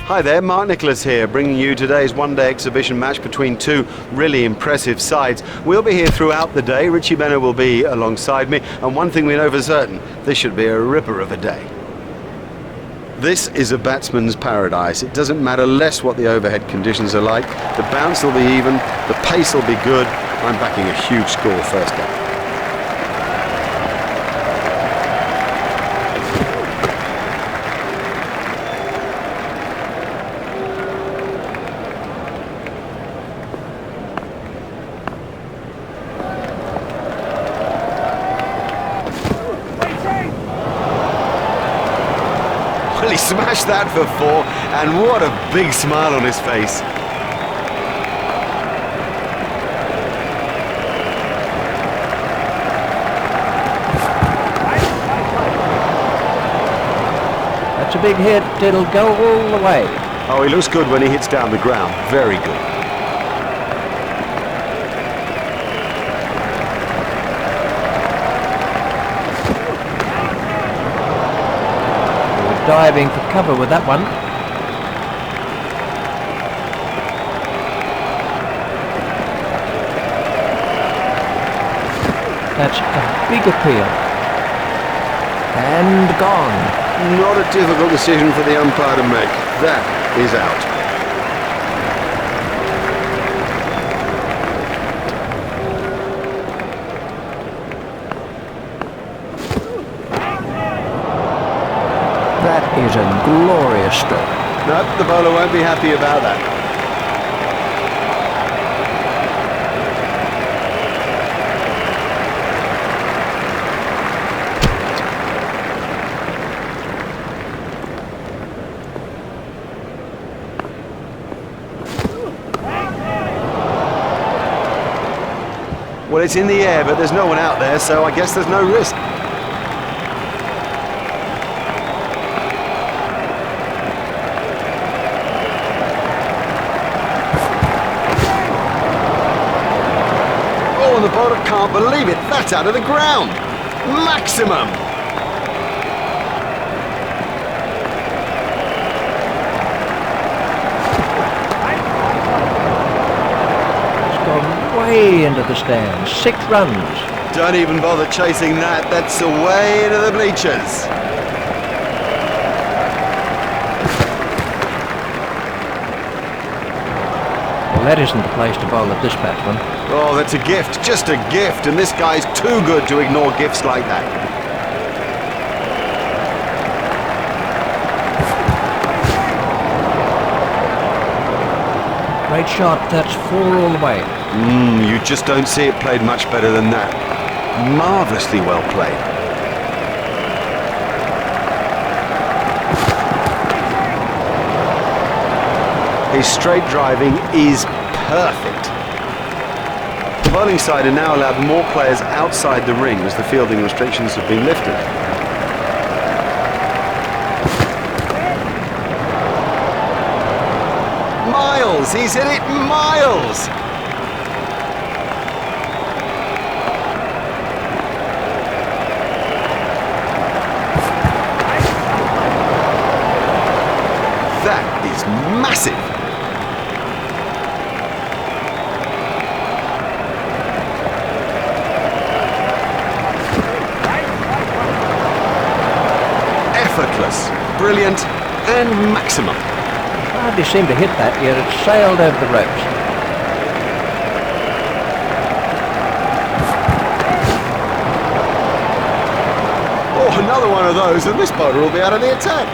Hi there, Mark Nicholas here, bringing you today's one-day exhibition match between two really impressive sides. We'll be here throughout the day. Richie Benner will be alongside me, and one thing we know for certain, this should be a ripper of a day. This is a batsman's paradise. It doesn't matter less what the overhead conditions are like. The bounce will be even, the pace will be good. I'm backing a huge score first up. Well, he smashed that for 4, and what a big smile on his face. That's a big hit, it'll go all the way. Oh, he looks good when he hits down the ground, very good. Diving for cover with that one. That's a big appeal. And gone. Not a difficult decision for the umpire to make. That is out. That is a glorious stroke. No, the bowler won't be happy about that. Well, it's in the air, but there's no one out there, so I guess there's no risk. The bowler can't believe it. That's out of the ground. Maximum. It's gone way into the stands. 6 runs. Don't even bother chasing that. That's away into the bleachers. Well, that isn't the place to bowl at this batsman. Oh, that's a gift, just a gift, and this guy's too good to ignore gifts like that. Great shot, that's 4 all the way. You just don't see it played much better than that. Marvellously well played. His straight driving is perfect. The bowling side are now allowed more players outside the ring as the fielding restrictions have been lifted. Miles! He's hit it miles! That is massive! Effortless, brilliant, and maximum. Hardly seemed to hit that, yet it sailed over the ropes. Oh, another one of those, and this bowler will be out of the attack.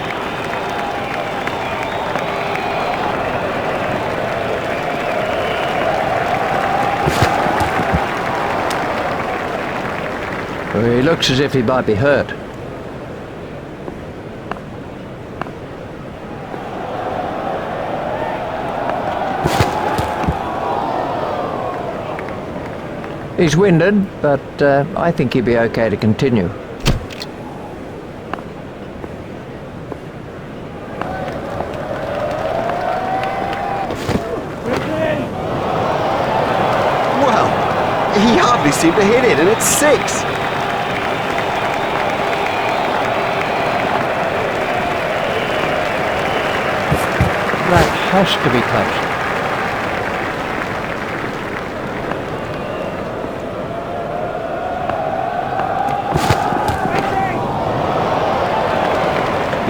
He looks as if he might be hurt. He's winded, but I think he'll be okay to continue. Well, he hardly seemed to hit it, and it's 6. That has to be close.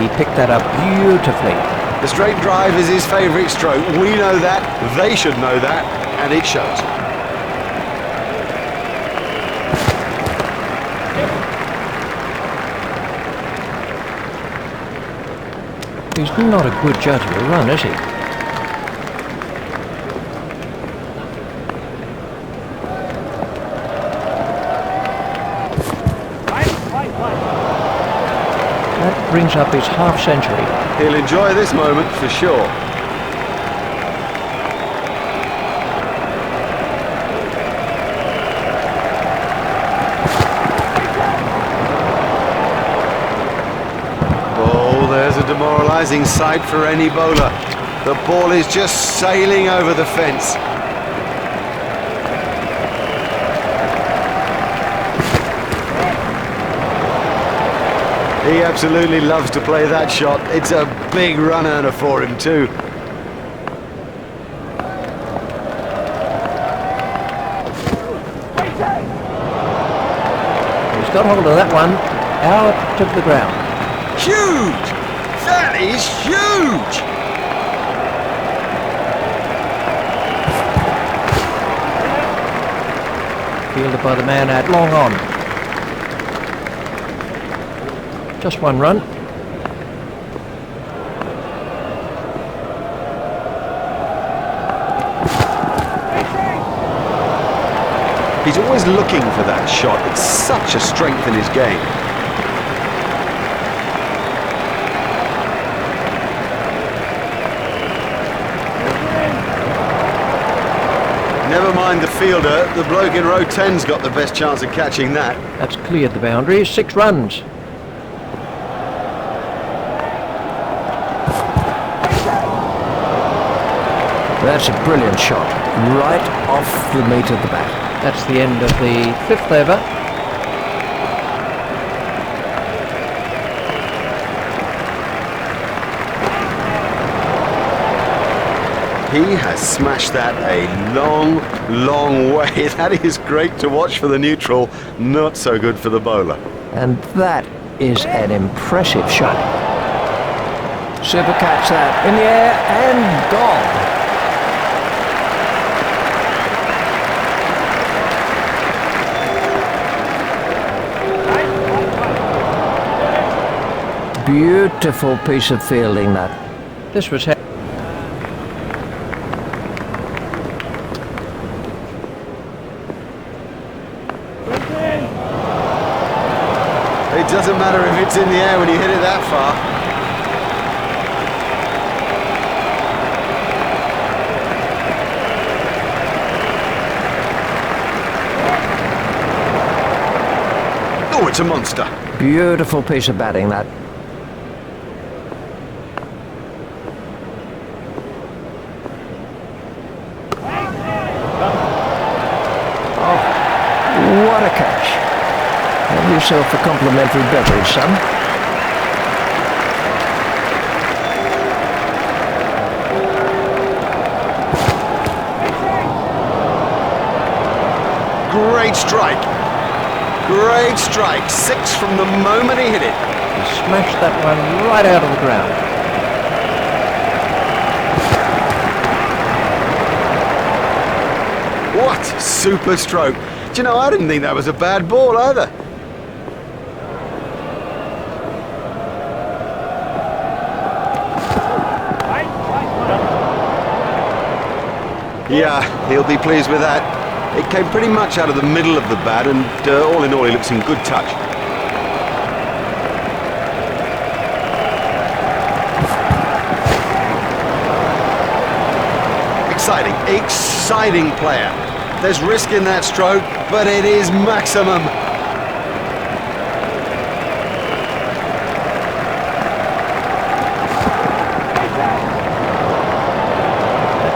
He picked that up beautifully. The straight drive is his favourite stroke. We know that, they should know that, and it shows. He's not a good judge of a run, is he? That brings up his half century. He'll enjoy this moment for sure. Oh, there's a demoralising sight for any bowler. The ball is just sailing over the fence. He absolutely loves to play that shot. It's a big run earner for him too. He's got hold of that one, out of the ground. Huge! That is huge! Fielded by the man at long on. Just one run. He's always looking for that shot. It's such a strength in his game. Never mind the fielder, the bloke in row 10's got the best chance of catching that. That's cleared the boundary. 6 runs. That's a brilliant shot, right off the meat of the bat. That's the end of the 5th over. He has smashed that a long, long way. That is great to watch for the neutral, not so good for the bowler. And that is an impressive shot. Super catch that in the air and gone. Beautiful piece of fielding that. This was... It doesn't matter if it's in the air when you hit it that far. Oh, it's a monster. Beautiful piece of batting that. Oh, what a catch. Have yourself a complimentary beverage, son. Great strike. Great strike. 6 from the moment he hit it. He smashed that one right out of the ground. What super stroke. Do you know, I didn't think that was a bad ball either. Yeah, he'll be pleased with that. It came pretty much out of the middle of the bat, and all in all, he looks in good touch. Exciting, exciting player. There's risk in that stroke, but it is maximum.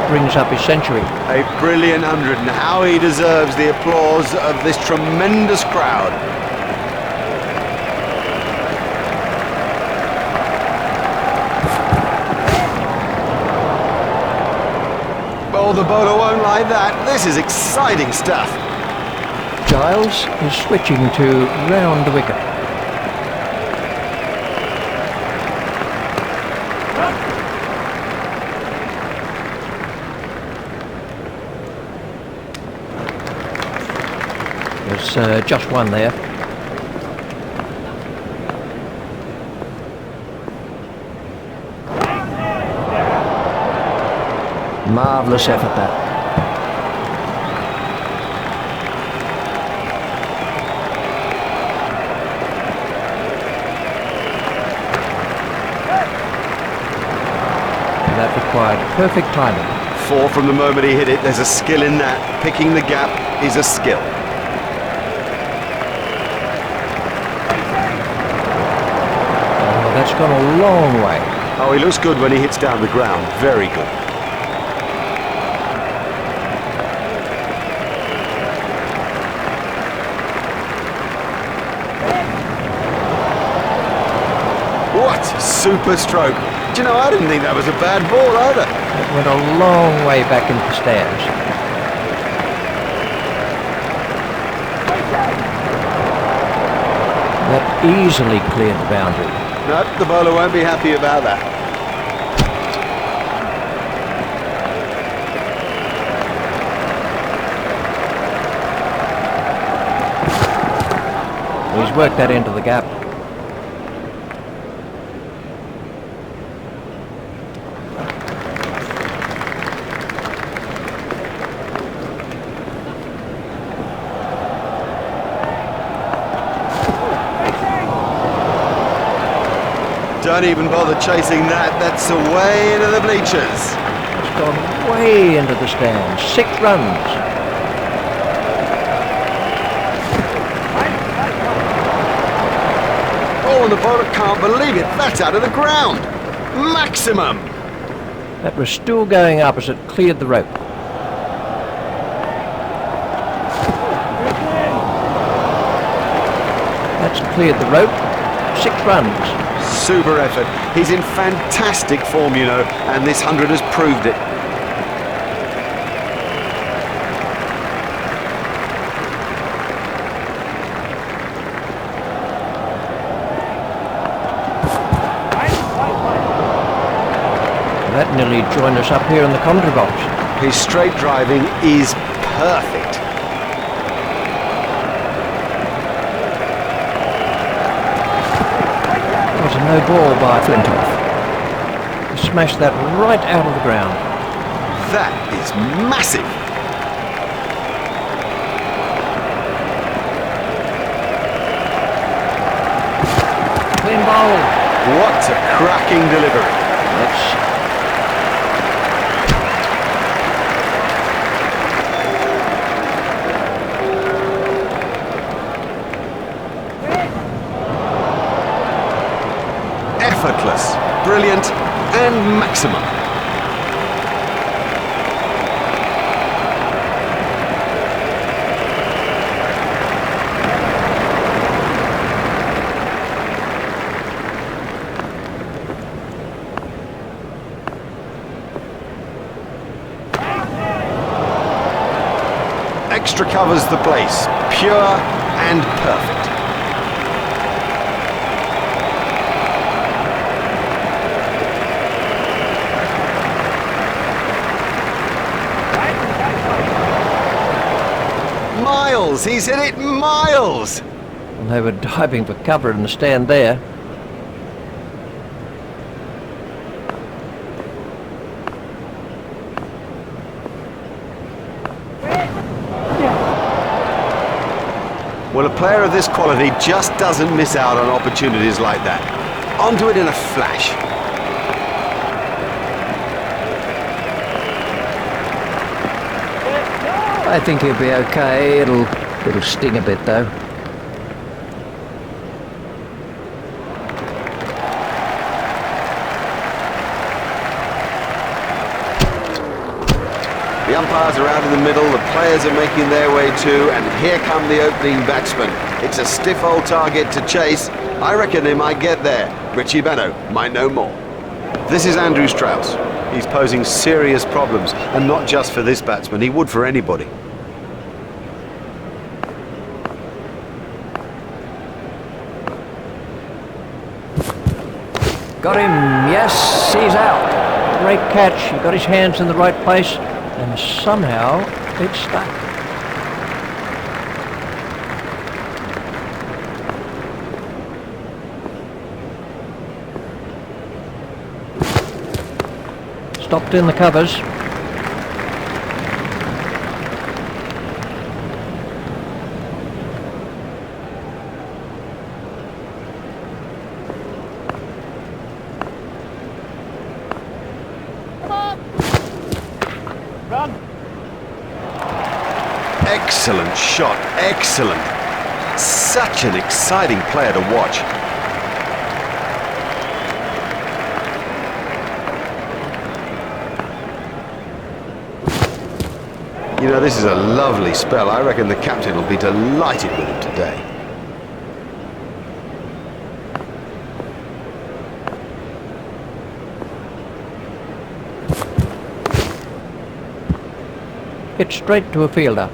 Brings up his century. A brilliant 100, and how he deserves the applause of this tremendous crowd. Oh, the bowler won't like that. This is exciting stuff. Giles is switching to round the wicket. There's just one there. Marvellous effort that. That required perfect timing. 4 from the moment he hit it. There's a skill in that. Picking the gap is a skill. Oh, that's gone a long way. Oh, he looks good when he hits down the ground. Very good. What a super stroke. Do you know, I didn't think that was a bad ball either. It went a long way back into the stands. That easily cleared the boundary. No, the bowler won't be happy about that. He's worked that into the gap. Don't even bother chasing that. That's away into the bleachers. It's gone way into the stands. 6 runs. Oh, and the bowler can't believe it. That's out of the ground. Maximum. That was still going up as it cleared the rope. That's cleared the rope. 6 runs. Super effort. He's in fantastic form, you know, and this 100 has proved it. That nearly joined us up here in the commentary box. His straight driving is perfect. That was a no ball by Flintoff. He smashed that right out of the ground. That is massive. Clean bowl. What a cracking delivery. That's effortless, brilliant, and maximum. Extra covers the place, pure and perfect. Miles, he's hit it miles. And they were diving for cover in the stand there. Well, a player of this quality just doesn't miss out on opportunities like that. Onto it in a flash. I think he'll be okay. It'll sting a bit though. The umpires are out in the middle, the players are making their way too, and here come the opening batsmen. It's a stiff old target to chase. I reckon they might get there. Richie Benaud might know more. This is Andrew Strauss. He's posing serious problems, and not just for this batsman, he would for anybody. Got him, yes, he's out. Great catch, he got his hands in the right place, and somehow it stuck. Stopped in the covers. Excellent shot, excellent. Such an exciting player to watch. You know, this is a lovely spell. I reckon the captain will be delighted with him today. Hit straight to a fielder.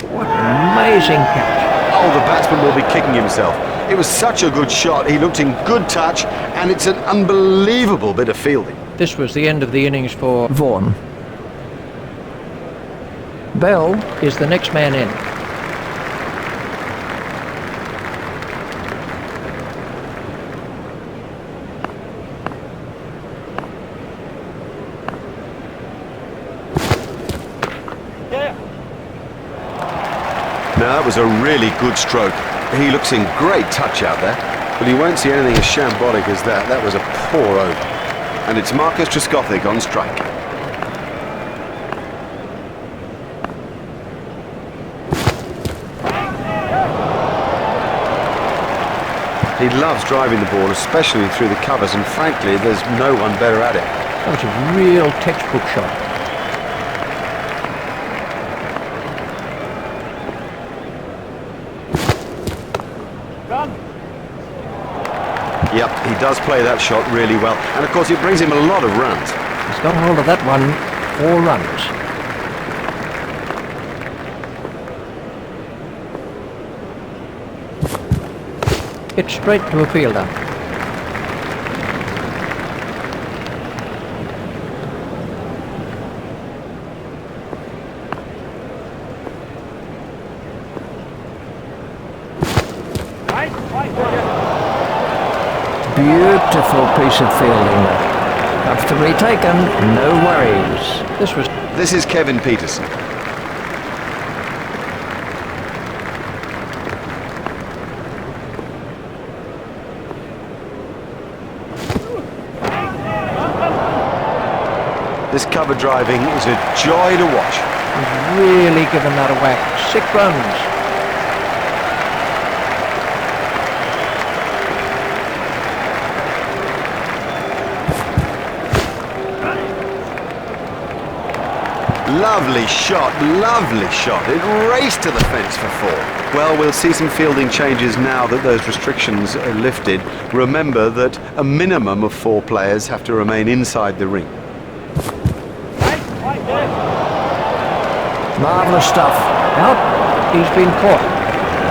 What an amazing catch. Oh, the batsman will be kicking himself. It was such a good shot. He looked in good touch, and it's an unbelievable bit of fielding. This was the end of the innings for Vaughan. Bell is the next man in. Now, that was a really good stroke. He looks in great touch out there, but he won't see anything as shambolic as that. That was a poor over. And it's Marcus Trescothick on strike. He loves driving the ball, especially through the covers, and frankly, there's no one better at it. That was a real textbook shot. Yep, he does play that shot really well, and of course it brings him a lot of runs. He's got hold of that one, 4 runs. Hit straight to a fielder. Beautiful piece of fielding. Comfortably taken, no worries. This is Kevin Peterson. This cover driving is a joy to watch. He's really given that a whack. 6 runs. Lovely shot, lovely shot. It raced to the fence for 4. Well, we'll see some fielding changes now that those restrictions are lifted. Remember that a minimum of 4 players have to remain inside the ring. Marvellous stuff. Out. He's been caught.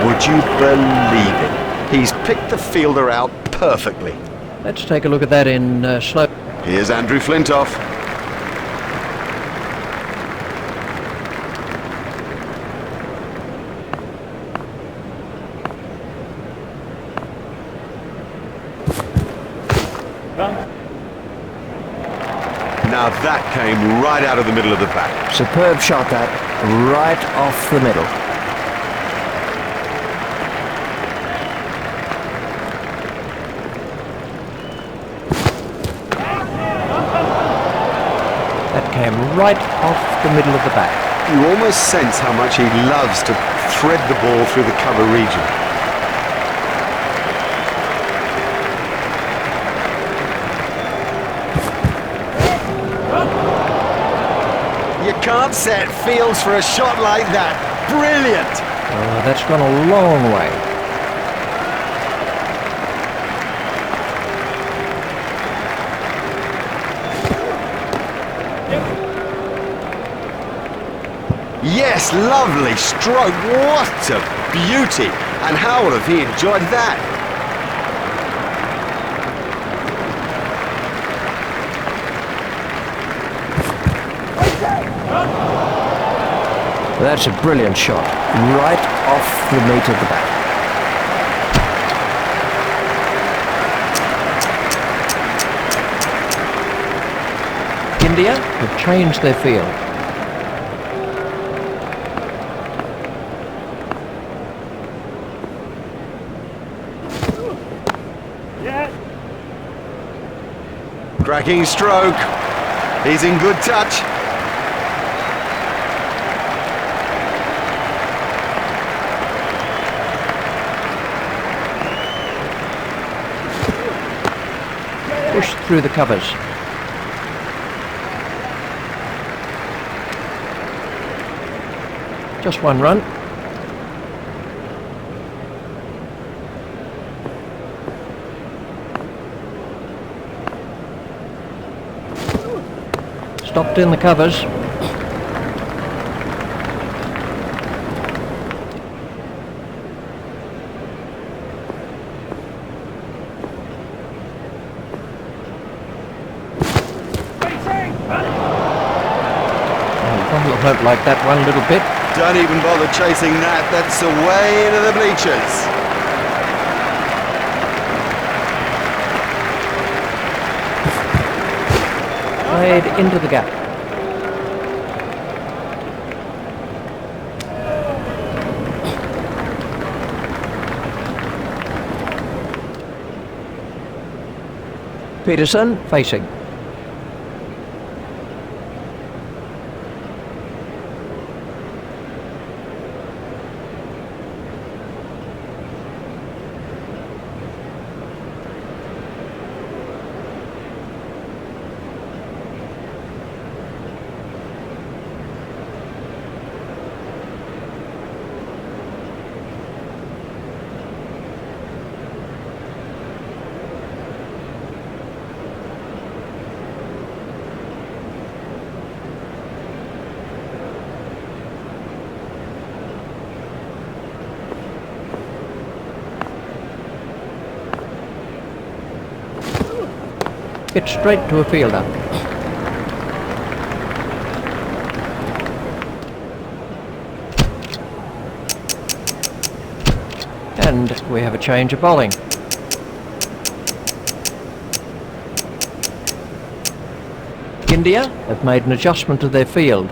Would you believe it? He's picked the fielder out perfectly. Let's take a look at that in slow. Here's Andrew Flintoff. Now that came right out of the middle of the bat. Superb shot that, right off the middle. That came right off the middle of the bat. You almost sense how much he loves to thread the ball through the cover region. can't set fields for a shot like that. Brilliant! Oh, that's gone a long way. Yes, lovely stroke. What a beauty! And how would have he enjoyed that? That's a brilliant shot, right off the meat of the bat. India have changed their field. Cracking stroke. He's in good touch. Pushed through the covers. Just one run. Stopped in the covers. Probably won't like that one little bit. Don't even bother chasing that. That's away into the bleachers. Played into the gap. Peterson facing. Hit straight to a fielder. And we have a change of bowling. India have made an adjustment to their field.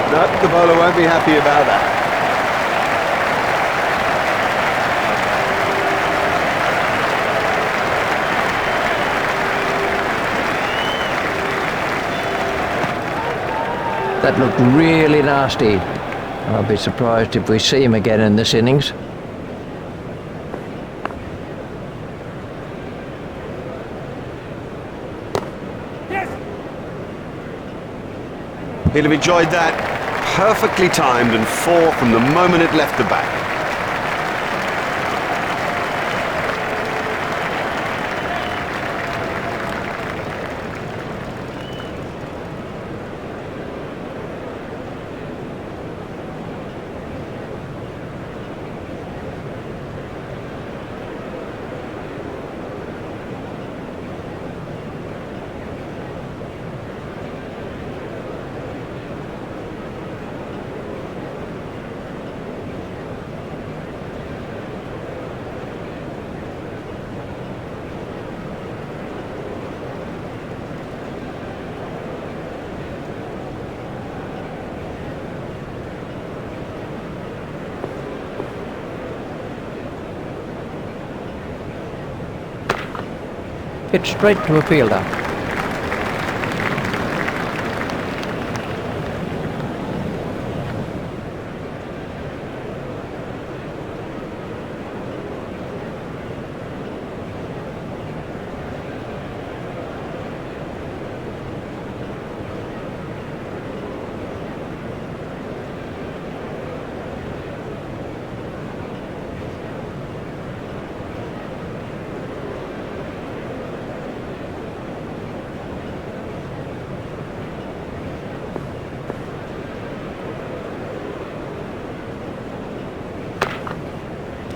No, the bowler won't be happy about that. That looked really nasty. I'll be surprised if we see him again in this innings. He'll have enjoyed that. Perfectly timed and 4 from the moment it left the bat. Hit straight to a fielder.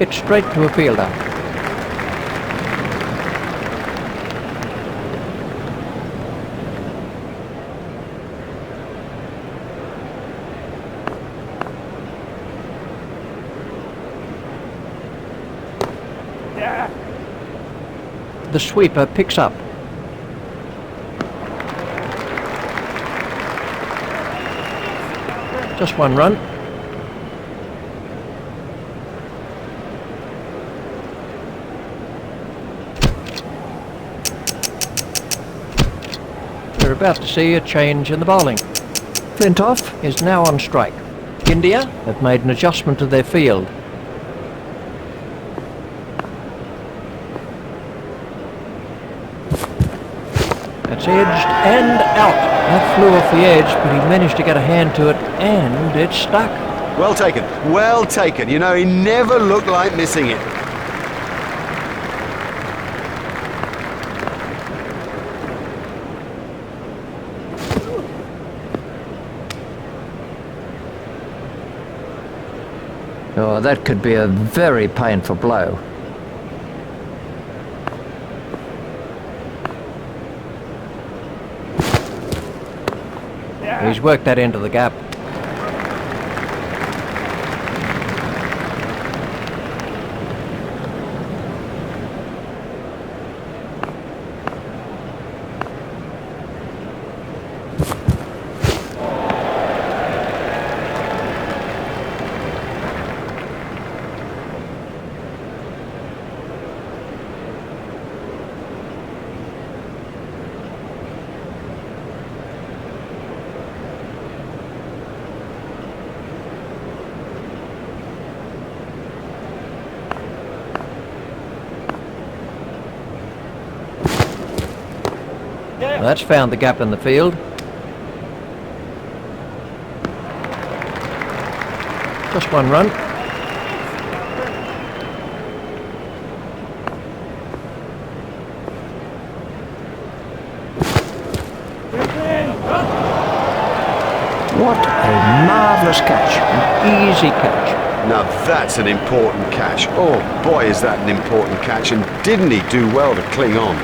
Hit straight to a fielder. The sweeper picks up. Just one run. We're about to see a change in the bowling. Flintoff is now on strike. India have made an adjustment to their field. That's edged and out. That flew off the edge, but he managed to get a hand to it, and it stuck. Well taken, well taken. You know, he never looked like missing it. Oh, that could be a very painful blow. He's worked that into the gap. That's found the gap in the field. Just one run. What a marvellous catch. An easy catch. Now that's an important catch. Oh boy, is that an important catch, and didn't he do well to cling on?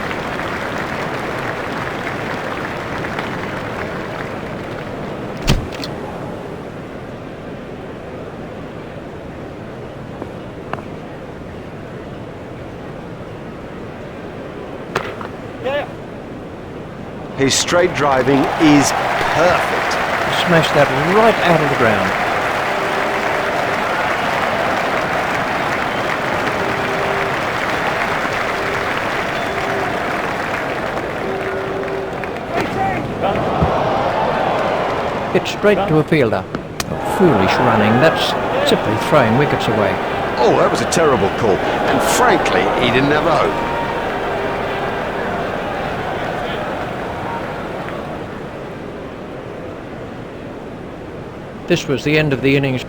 His straight driving is perfect. Smashed that right out of the ground. Hit straight to a fielder. Oh, foolish running. That's simply throwing wickets away. Oh, that was a terrible call. And frankly, he didn't have a hope. This was the end of the innings.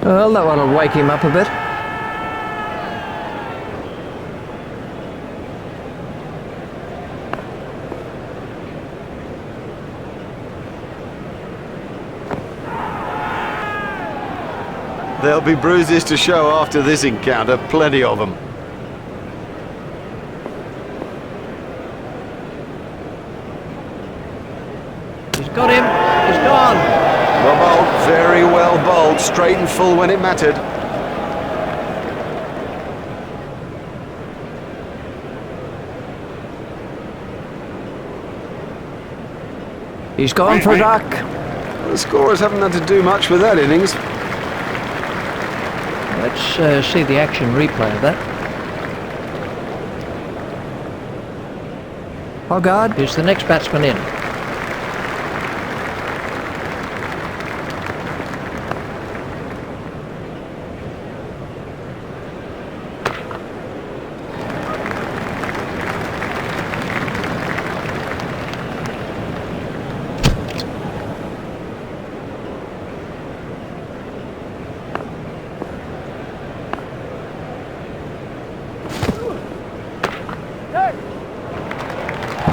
Well, that one will wake him up a bit. There'll be bruises to show after this encounter, plenty of them. He's got him. He's gone. Well bowled, very well bowled, straight and full when it mattered. He's gone for a duck. The scorers haven't had to do much with that innings. Let's see the action replay of that. Hogarth is the next batsman in.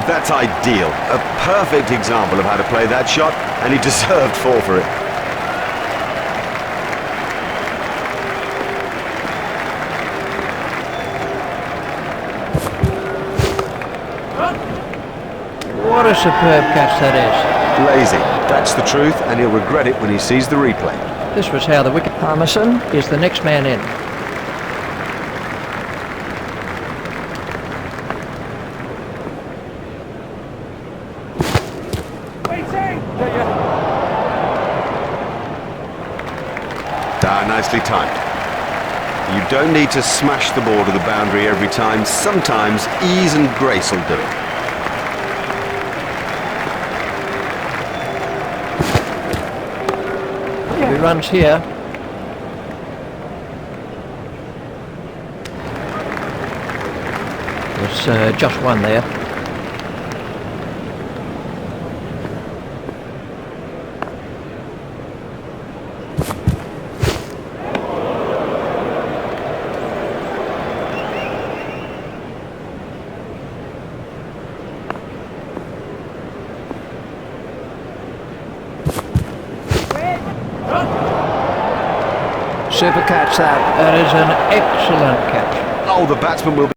That's ideal. A perfect example of how to play that shot, and he deserved 4 for it. What a superb catch that is. Lazy. That's the truth, and he'll regret it when he sees the replay. This was how the wicket. Palmerson is the next man in. Nicely timed. You don't need to smash the ball to the boundary every time. Sometimes ease and grace will do it. He runs here. There's just one there. Super catch that. That is an excellent catch. Oh, the batsman will be